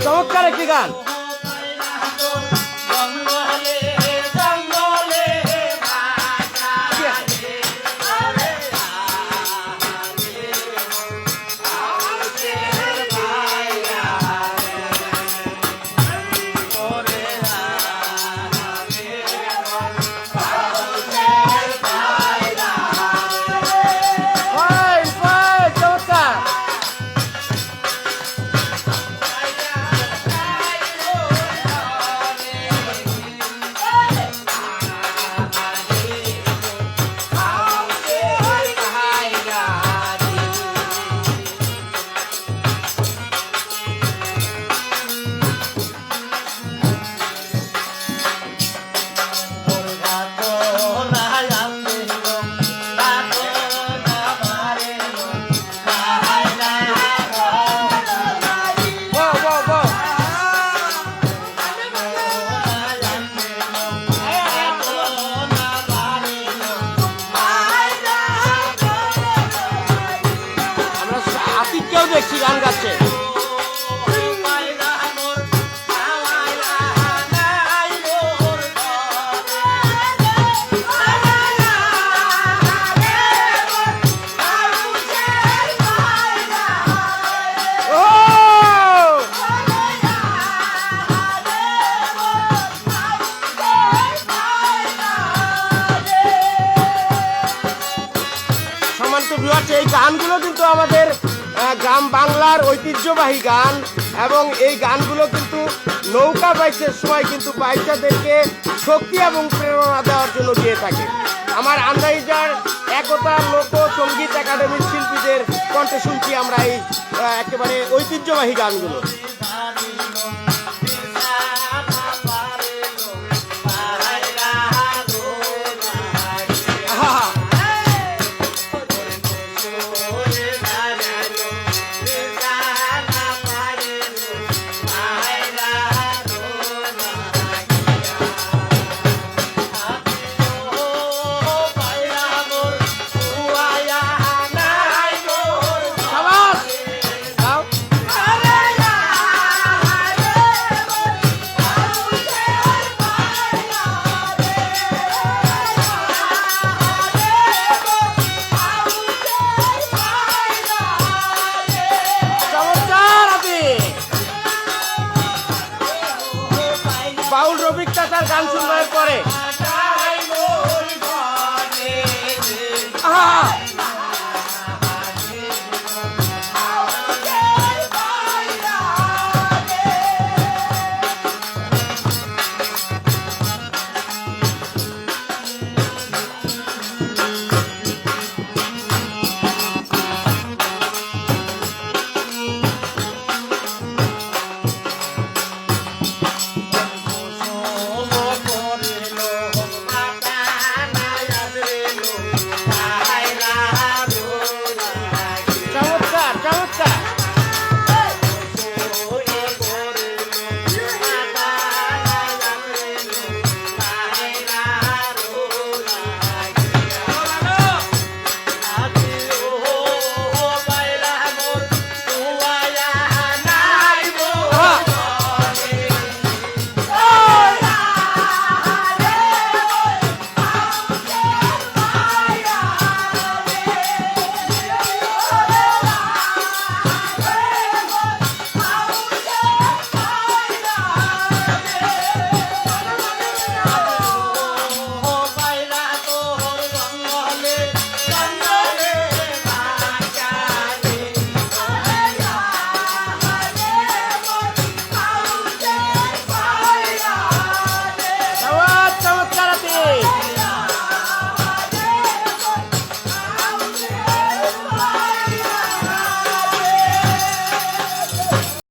চমৎকার একটি গান। দেখছি গান গাচ্ছে। সম্মানিত ভিউয়ার্স, এই গানগুলো কিন্তু আমাদের গ্রাম বাংলার ঐতিহ্যবাহী গান এবং এই গানগুলো কিন্তু নৌকা বাইচের সময় কিন্তু বাইচাদেরকে শক্তি এবং প্রেরণা দেওয়ার জন্য দিয়ে থাকে। আমার আন্দাইজার একতা লোক সঙ্গীত একাডেমির শিল্পীদের কণ্ঠে শুনছি আমরা এই একেবারে ঐতিহ্যবাহী গানগুলো। বাউল রফিক চাচার গান শুনবার পরে